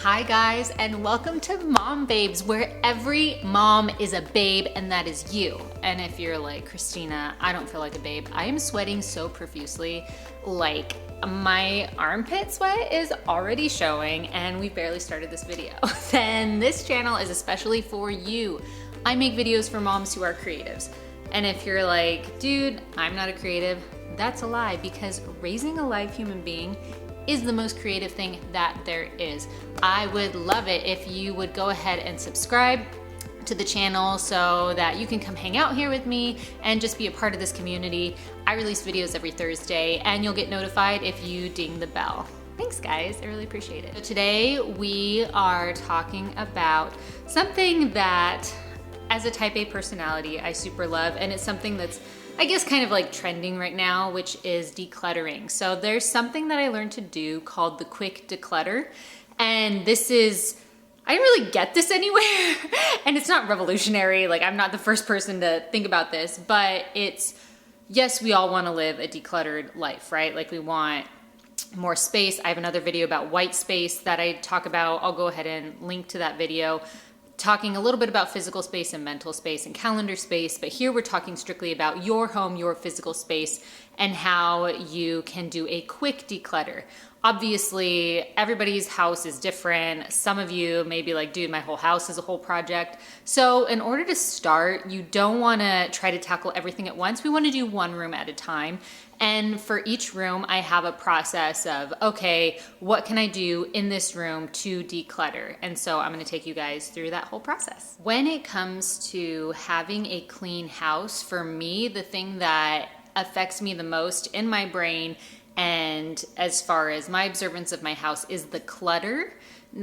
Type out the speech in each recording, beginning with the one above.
Hi guys, and welcome to Mom Babes, where every mom is a babe, and that is you. And if you're like, Christina, I don't feel like a babe, I am sweating so profusely, like my armpit sweat is already showing, and we barely started this video. Then this channel is especially for you. I make videos for moms who are creatives. And if you're like, dude, I'm not a creative, that's a lie, because raising a live human being is the most creative thing that there is. I would love it if you would go ahead and subscribe to the channel so that you can come hang out here with me and just be a part of this community. I release videos every Thursday and you'll get notified if you ding the bell. Thanks guys, I really appreciate it. So today we are talking about something that as a type A personality I super love, and it's something that's I guess kind of like trending right now, which is decluttering. So there's something that I learned to do called the quick declutter. And this is, I didn't really get this anywhere. And it's not revolutionary. Like I'm not the first person to think about this, but it's, yes, we all want to live a decluttered life, right? Like we want more space. I have another video about white space that I talk about. I'll go ahead and link to that video, talking a little bit about physical space and mental space and calendar space, but here we're talking strictly about your home, your physical space, and how you can do a quick declutter. Obviously, everybody's house is different. Some of you may be like, dude, my whole house is a whole project. So in order to start, you don't wanna try to tackle everything at once. We wanna do one room at a time. And for each room, I have a process of, okay, what can I do in this room to declutter? And so I'm gonna take you guys through that whole process. When it comes to having a clean house, for me, the thing that affects me the most in my brain and as far as my observance of my house is the clutter.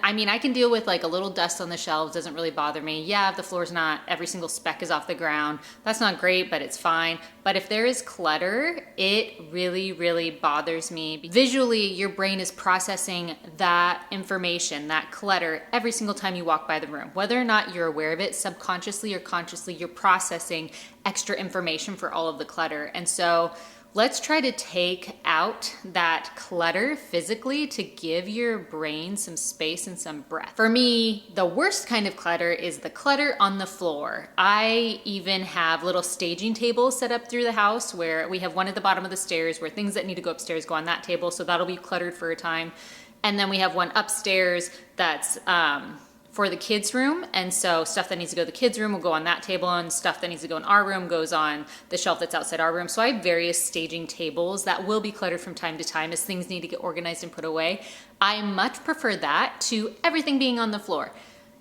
I mean, I can deal with like a little dust on the shelves, doesn't really bother me. Yeah, if the floor's not, every single speck is off the ground, that's not great, but it's fine. But if there is clutter, it really, really bothers me. Visually, your brain is processing that information, that clutter, every single time you walk by the room. Whether or not you're aware of it, subconsciously or consciously, you're processing extra information for all of the clutter. And so let's try to take out that clutter physically to give your brain some space and some breath. For me, the worst kind of clutter is the clutter on the floor. I even have little staging tables set up through the house where we have one at the bottom of the stairs where things that need to go upstairs go on that table, so that'll be cluttered for a time. And then we have one upstairs that's for the kids' room, and so stuff that needs to go to the kids' room will go on that table, and stuff that needs to go in our room goes on the shelf that's outside our room. So I have various staging tables that will be cluttered from time to time as things need to get organized and put away. I much prefer that to everything being on the floor.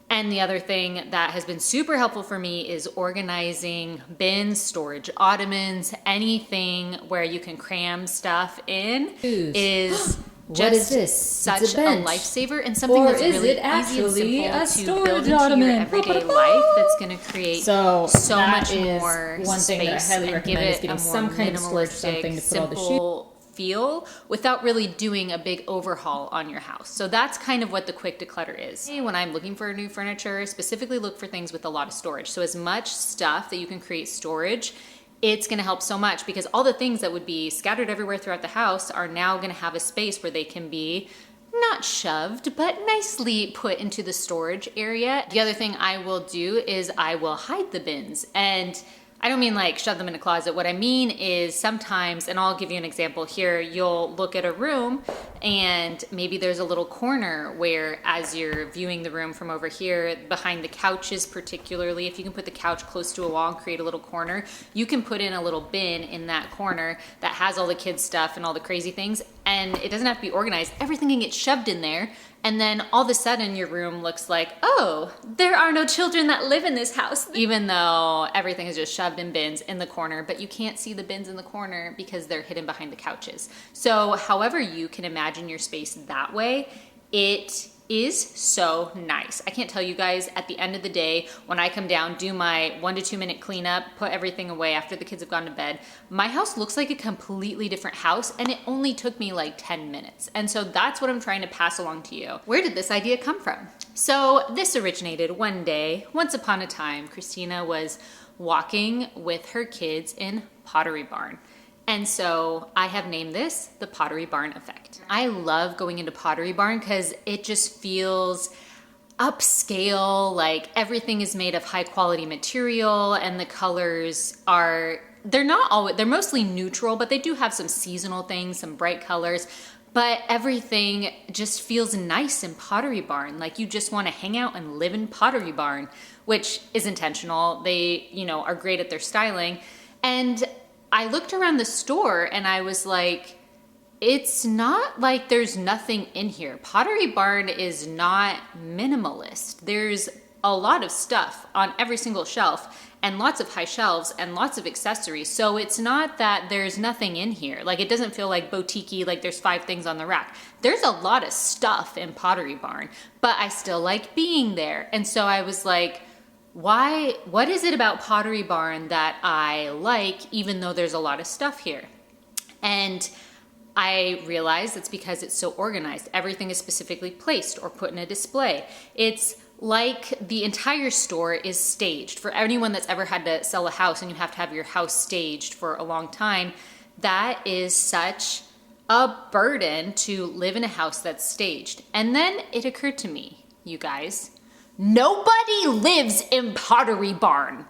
And the other thing that has been super helpful for me is organizing bins, storage ottomans, anything where you can cram stuff in is What is this? Such a lifesaver, and something that's really easy and simple to build into your everyday life that's going to create so much more one space thing that I highly and give recommend is it getting a more some kind of storage, something to put all the shoes. simple feel without really doing a big overhaul on your house. So that's kind of what the quick declutter is. When I'm looking for new furniture, specifically look for things with a lot of storage. So as much stuff that you can create storage, it's gonna help so much, because all the things that would be scattered everywhere throughout the house are now gonna have a space where they can be not shoved, but nicely put into the storage area. The other thing I will do is I will hide the bins. And I don't mean like shove them in a closet. What I mean is sometimes, and I'll give you an example here, you'll look at a room and maybe there's a little corner where, as you're viewing the room from over here, behind the couches particularly, if you can put the couch close to a wall and create a little corner, you can put in a little bin in that corner that has all the kids' stuff and all the crazy things, and it doesn't have to be organized. Everything can get shoved in there. And then all of a sudden your room looks like, oh, there are no children that live in this house. Even though everything is just shoved in bins in the corner, but you can't see the bins in the corner because they're hidden behind the couches. So however you can imagine your space that way, it is so nice. I can't tell you guys, at the end of the day, when I come down, do my 1 to 2 minute cleanup, put everything away after the kids have gone to bed, my house looks like a completely different house, and it only took me like 10 minutes. And so that's what I'm trying to pass along to you. Where did this idea come from? So this originated one day, once upon a time, Christina was walking with her kids in Pottery Barn. And so I have named this the Pottery Barn Effect. I love going into Pottery Barn because it just feels upscale, like everything is made of high quality material and the colors are, they're mostly neutral, but they do have some seasonal things, some bright colors. But everything just feels nice in Pottery Barn. Like you just want to hang out and live in Pottery Barn, which is intentional. They, are great at their styling. And I looked around the store and I was like, it's not like there's nothing in here. Pottery Barn is not minimalist. There's a lot of stuff on every single shelf and lots of high shelves and lots of accessories. So it's not that there's nothing in here. Like it doesn't feel like boutique-y, like there's 5 things on the rack. There's a lot of stuff in Pottery Barn, but I still like being there. And so I was like, what is it about Pottery Barn that I like, even though there's a lot of stuff here? And I realized it's because it's so organized. Everything is specifically placed or put in a display. It's like the entire store is staged. For anyone that's ever had to sell a house and you have to have your house staged for a long time, that is such a burden to live in a house that's staged. And then it occurred to me, you guys, nobody lives in Pottery Barn.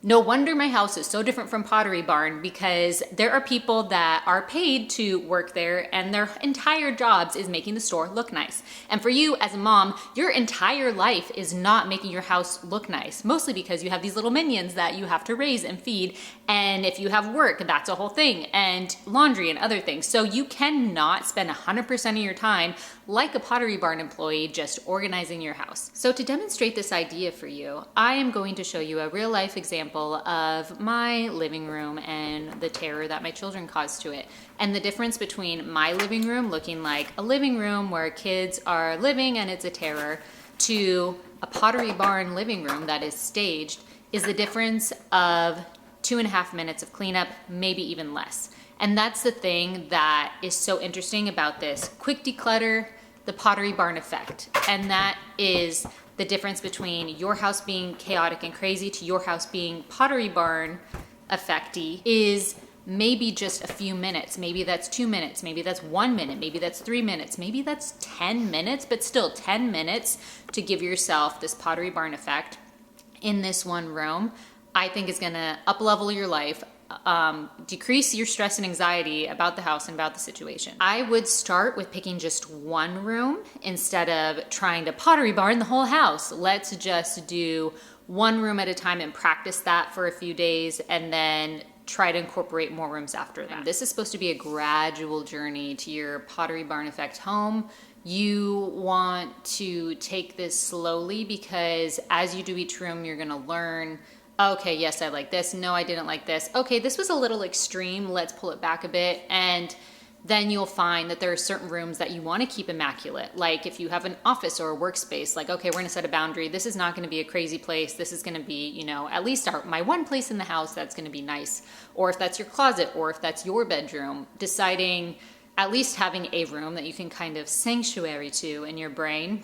No wonder my house is so different from Pottery Barn, because there are people that are paid to work there and their entire jobs is making the store look nice. And for you as a mom, your entire life is not making your house look nice, mostly because you have these little minions that you have to raise and feed. And if you have work, that's a whole thing, and laundry and other things. So you cannot spend 100% of your time like a Pottery Barn employee just organizing your house. So to demonstrate this idea for you, I am going to show you a real life example of my living room and the terror that my children caused to it. And the difference between my living room looking like a living room where kids are living and it's a terror, to a Pottery Barn living room that is staged, is the difference of 2.5 minutes of cleanup, maybe even less. And that's the thing that is so interesting about this quick declutter, the Pottery Barn effect. And that is the difference between your house being chaotic and crazy to your house being Pottery Barn effecty is maybe just a few minutes. Maybe that's 2 minutes, maybe that's 1 minute, maybe that's 3 minutes, maybe that's 10 minutes, but still 10 minutes to give yourself this Pottery Barn effect in this one room, I think is gonna up-level your life, decrease your stress and anxiety about the house and about the situation. I would start with picking just one room instead of trying to Pottery Barn the whole house. Let's just do one room at a time and practice that for a few days and then try to incorporate more rooms after that. This is supposed to be a gradual journey to your Pottery Barn effect home. You want to take this slowly because as you do each room, you're gonna learn, okay, yes, I like this. No, I didn't like this. Okay, this was a little extreme. Let's pull it back a bit. And then you'll find that there are certain rooms that you want to keep immaculate. Like if you have an office or a workspace, like, okay, we're going to set a boundary. This is not going to be a crazy place. This is going to be, at least my one place in the house that's going to be nice. Or if that's your closet or if that's your bedroom, deciding at least having a room that you can kind of sanctuary to in your brain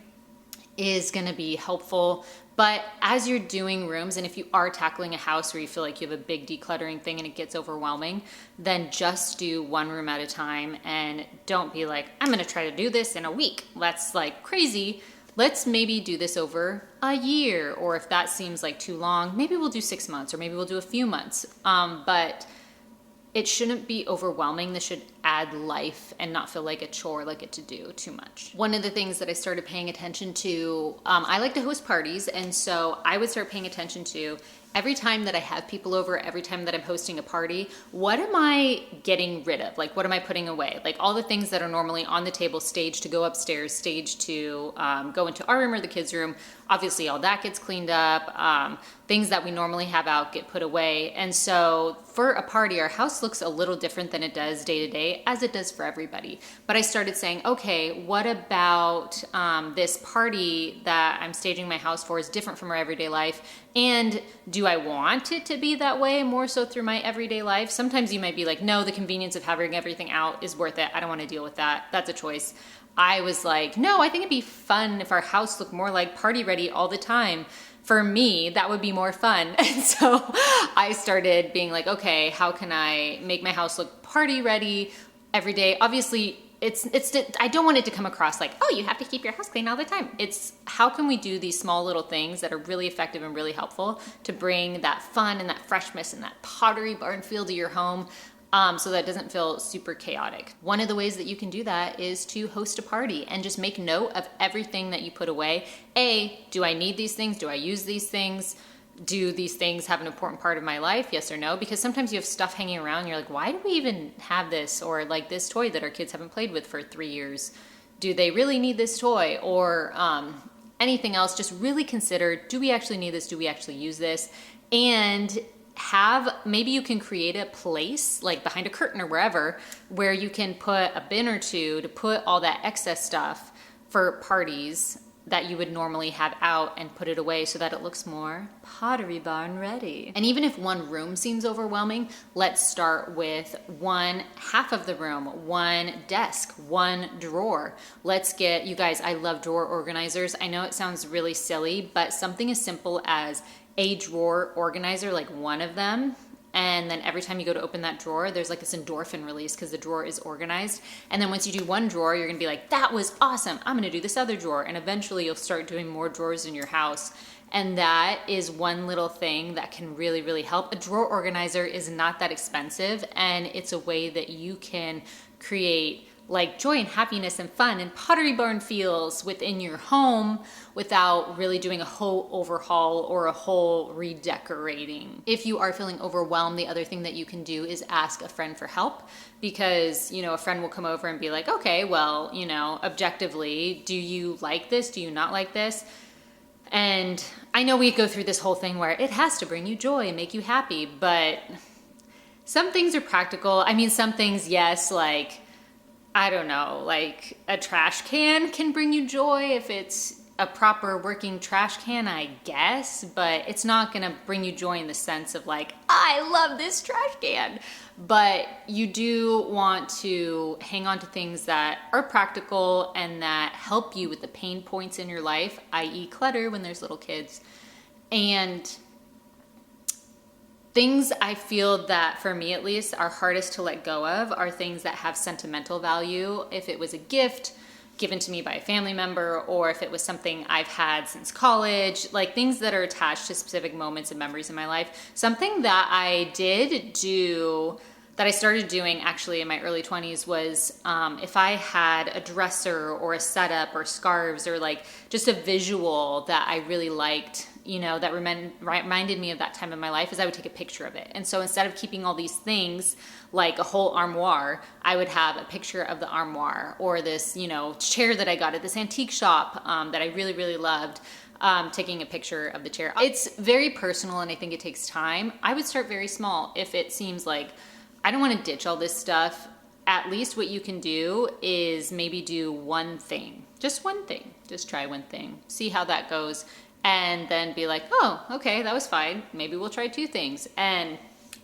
is going to be helpful. But as you're doing rooms, and if you are tackling a house where you feel like you have a big decluttering thing and it gets overwhelming, then just do one room at a time and don't be like, I'm gonna try to do this in a week. That's like crazy. Let's maybe do this over a year, or if that seems like too long, maybe we'll do 6 months, or maybe we'll do a few months. But it shouldn't be overwhelming. This should add life and not feel like a chore, like a to-do too much. One of the things that I started paying attention to, I like to host parties, and so I would start paying attention to every time that I have people over, every time that I'm hosting a party, what am I getting rid of? Like, what am I putting away? Like all the things that are normally on the table, staged to go upstairs, staged to go into our room or the kids' room. Obviously, all that gets cleaned up. Things that we normally have out get put away. And so for a party, our house looks a little different than it does day to day, as it does for everybody. But I started saying, okay, what about this party that I'm staging my house for is different from our everyday life? And do I want it to be that way more so through my everyday life? Sometimes you might be like, no, the convenience of having everything out is worth it. I don't want to deal with that. That's a choice. I was like, no, I think it'd be fun if our house looked more like party ready all the time. for me, that would be more fun. And so I started being like, okay, how can I make my house look party ready every day? Obviously, I don't want it to come across like, oh, you have to keep your house clean all the time. It's how can we do these small little things that are really effective and really helpful to bring that fun and that freshness and that Pottery Barn feel to your home, so that it doesn't feel super chaotic. One of the ways that you can do that is to host a party and just make note of everything that you put away. Do I need these things? Do I use these things? Do these things have an important part of my life? Yes or no? Because sometimes you have stuff hanging around and you're like, why do we even have this? Or like this toy that our kids haven't played with for 3 years. Do they really need this toy? Or anything else? Just really consider, do we actually need this? Do we actually use this? And maybe you can create a place like behind a curtain or wherever where you can put a bin or two to put all that excess stuff for parties that you would normally have out and put it away so that it looks more Pottery Barn ready. And even if one room seems overwhelming, let's start with one half of the room, one desk, one drawer. Let's get, you guys, I love drawer organizers. I know it sounds really silly, but something as simple as a drawer organizer, like one of them, and then every time you go to open that drawer, there's like this endorphin release because the drawer is organized. And then once you do one drawer, you're gonna be like, that was awesome, I'm gonna do this other drawer. And eventually you'll start doing more drawers in your house. And that is one little thing that can really, really help. A drawer organizer is not that expensive, and it's a way that you can create like joy and happiness and fun and Pottery Barn feels within your home without really doing a whole overhaul or a whole redecorating. If you are feeling overwhelmed, the other thing that you can do is ask a friend for help, because, you know, a friend will come over and be like, okay, well, you know, objectively, do you like this? Do you not like this? And I know we go through this whole thing where it has to bring you joy and make you happy, but some things are practical. I mean, some things, yes, like, I don't know, like a trash can bring you joy if it's a proper working trash can, I guess, but it's not gonna bring you joy in the sense of like, I love this trash can. But you do want to hang on to things that are practical and that help you with the pain points in your life, i.e. clutter when there's little kids. And things I feel that, for me at least, are hardest to let go of are things that have sentimental value. If it was a gift given to me by a family member, or if it was something I've had since college, like things that are attached to specific moments and memories in my life. Something that I did do, that I started doing actually in my early 20s was if I had a dresser or a setup or scarves or like just a visual that I really liked, you know, that reminded me of that time in my life, is I would take a picture of it. And so instead of keeping all these things like a whole armoire, I would have a picture of the armoire, or this, you know, chair that I got at this antique shop that I really, really loved. Taking a picture of the chair. It's very personal, and I think it takes time. I would start very small. If it seems like I don't want to ditch all this stuff, at least what you can do is maybe do one thing. Just one thing. Just try one thing. See how that goes. And then be like, oh, okay, that was fine. Maybe we'll try 2 things. And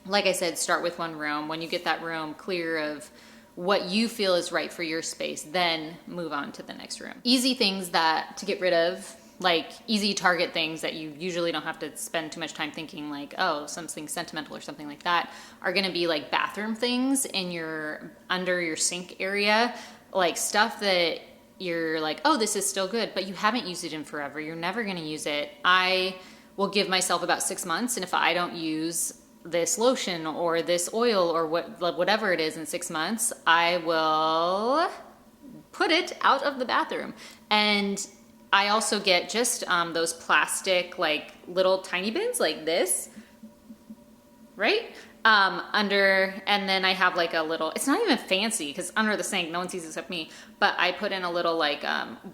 like I said, start with one room. When you get that room clear of what you feel is right for your space, then move on to the next room. Easy things that to get rid of, like easy target things that you usually don't have to spend too much time thinking like, oh, something sentimental or something like that, are gonna be like bathroom things in under your sink area, like stuff that you're like, oh, this is still good, but you haven't used it in forever. You're never gonna use it. I will give myself about 6 months, and if I don't use this lotion or this oil or whatever it is in 6 months, I will put it out of the bathroom. And I also get just those plastic, like little tiny bins like this, right? And then I have like a little, it's not even fancy because under the sink, no one sees except me, but I put in a little like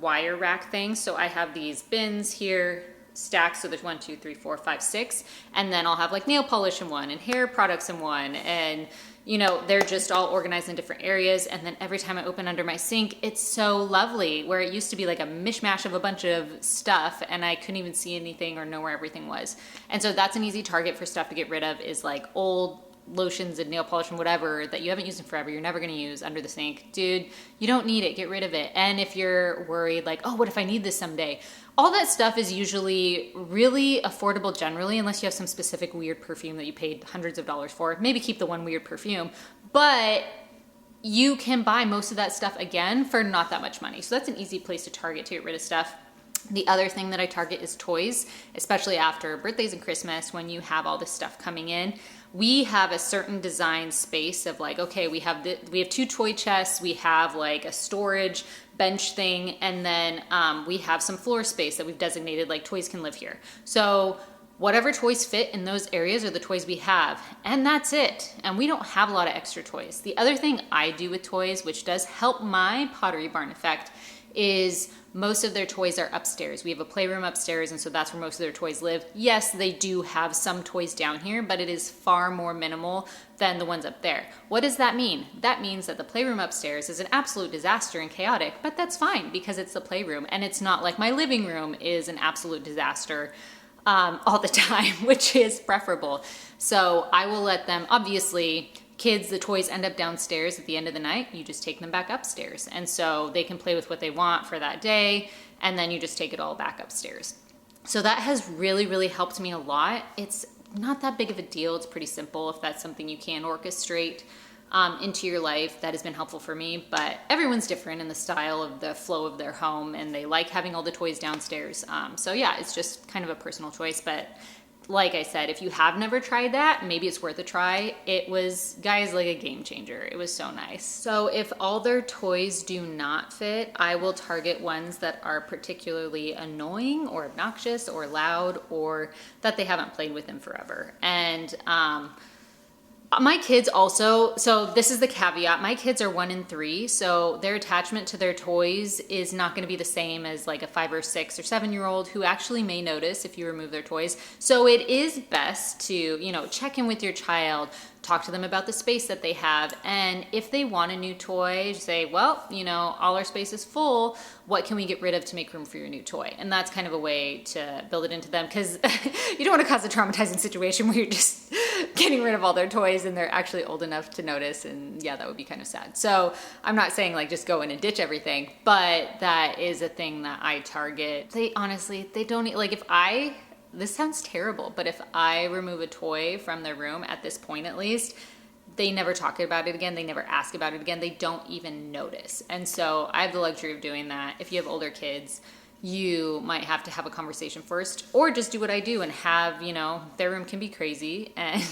wire rack thing. So I have these bins here stacked. So there's 1, 2, 3, 4, 5, 6. And then I'll have like nail polish in one and hair products in one. And you know, they're just all organized in different areas. And then every time I open under my sink, it's so lovely, where it used to be like a mishmash of a bunch of stuff and I couldn't even see anything or know where everything was. And so that's an easy target for stuff to get rid of, is like old lotions and nail polish and whatever that you haven't used in forever, you're never going to use under the sink. Dude, you don't need it. Get rid of it. And if you're worried like, oh, what if I need this someday? All that stuff is usually really affordable generally, unless you have some specific weird perfume that you paid hundreds of dollars for. Maybe keep the one weird perfume. But you can buy most of that stuff again for not that much money. So that's an easy place to target to get rid of stuff. The other thing that I target is toys, especially after birthdays and Christmas when you have all this stuff coming in. We have a certain design space of like, okay, we have 2 toy chests, we have like a storage bench thing, and then we have some floor space that we've designated like toys can live here. So whatever toys fit in those areas are the toys we have, and that's it. And we don't have a lot of extra toys. The other thing I do with toys, which does help my Pottery Barn Effect, is most of their toys are upstairs. We have a playroom upstairs, and so that's where most of their toys live. Yes, they do have some toys down here, but it is far more minimal than the ones up there. What does that mean? That means that the playroom upstairs is an absolute disaster and chaotic, but that's fine because it's the playroom, and it's not like my living room is an absolute disaster all the time, which is preferable. So I will let them, obviously, kids, the toys end up downstairs at the end of the night. You just take them back upstairs. And so they can play with what they want for that day, and then you just take it all back upstairs. So that has really, really helped me a lot. It's not that big of a deal. It's pretty simple if that's something you can orchestrate into your life. That has been helpful for me, but everyone's different in the style of the flow of their home, and they like having all the toys downstairs. So yeah, it's just kind of a personal choice, but like I said, if you have never tried that, maybe it's worth a try. It was, guys, like a game changer. It was so nice. So if all their toys do not fit, I will target ones that are particularly annoying or obnoxious or loud, or that they haven't played with in forever. And my kids also, so this is the caveat, my kids are 1 and 3, so their attachment to their toys is not going to be the same as like a 5 or 6 or 7-year-old who actually may notice if you remove their toys. So it is best to, check in with your child, talk to them about the space that they have, and if they want a new toy, say, well, all our space is full, what can we get rid of to make room for your new toy? And that's kind of a way to build it into them, because you don't want to cause a traumatizing situation where you're just getting rid of all their toys and they're actually old enough to notice, and yeah, that would be kind of sad. So I'm not saying like just go in and ditch everything, but that is a thing that I target. They don't, like this sounds terrible, but if I remove a toy from their room at this point, at least, they never talk about it again. They never ask about it again. They don't even notice. And so I have the luxury of doing that. If you have older kids, you might have to have a conversation first, or just do what I do and have, their room can be crazy, and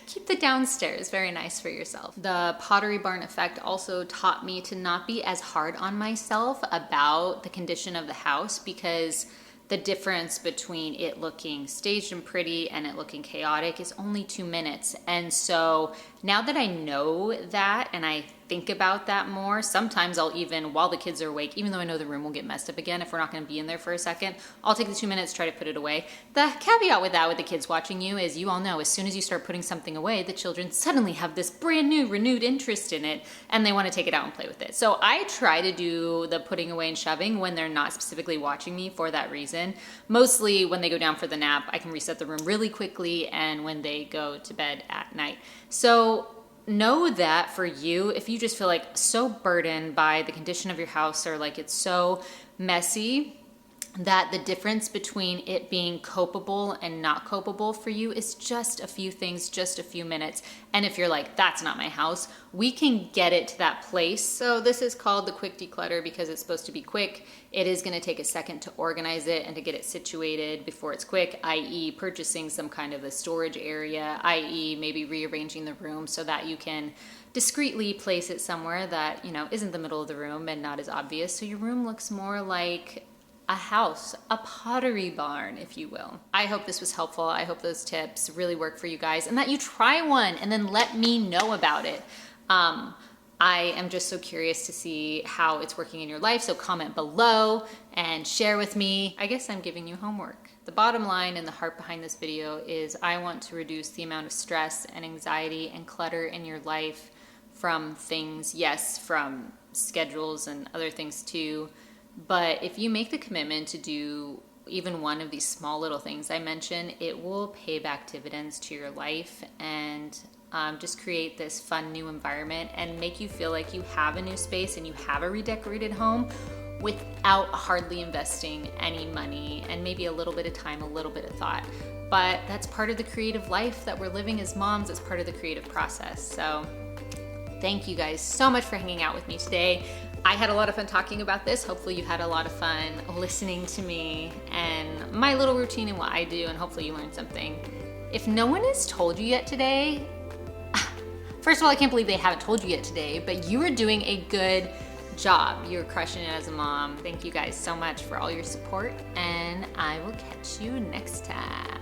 keep the downstairs very nice for yourself. The Pottery Barn Effect also taught me to not be as hard on myself about the condition of the house, because the difference between it looking staged and pretty and it looking chaotic is only 2 minutes. And so now that I know that and I think about that more, sometimes I'll even, while the kids are awake, even though I know the room will get messed up again if we're not going to be in there for a second, I'll take the 2 minutes, try to put it away. The caveat with that, with the kids watching you, is you all know as soon as you start putting something away, the children suddenly have this brand new renewed interest in it and they want to take it out and play with it. So I try to do the putting away and shoving when they're not specifically watching me for that reason. Mostly when they go down for the nap, I can reset the room really quickly, and when they go to bed at night. So know that for you, if you just feel like so burdened by the condition of your house, or like it's so messy, that the difference between it being copable and not copable for you is just a few things, just a few minutes. And if you're like, that's not my house, we can get it to that place. So this is called the quick declutter because it's supposed to be quick. It is going to take a second to organize it and to get it situated before it's quick, i.e. purchasing some kind of a storage area, i.e. maybe rearranging the room so that you can discreetly place it somewhere that, isn't the middle of the room and not as obvious. So your room looks more like a house, a pottery barn, if you will. I hope this was helpful. I hope those tips really work for you guys, and that you try one and then let me know about it. I am just so curious to see how it's working in your life, so comment below and share with me. I guess I'm giving you homework. The bottom line and the heart behind this video is I want to reduce the amount of stress and anxiety and clutter in your life from things, yes, from schedules and other things too. But if you make the commitment to do even one of these small little things I mentioned, it will pay back dividends to your life. And just create this fun new environment and make you feel like you have a new space and you have a redecorated home without hardly investing any money and maybe a little bit of time, a little bit of thought. But that's part of the creative life that we're living as moms. It's part of the creative process. So thank you guys so much for hanging out with me today. I had a lot of fun talking about this. Hopefully you had a lot of fun listening to me and my little routine and what I do, and hopefully you learned something. If no one has told you yet today, first of all, I can't believe they haven't told you yet today, but you are doing a good job. You're crushing it as a mom. Thank you guys so much for all your support, and I will catch you next time.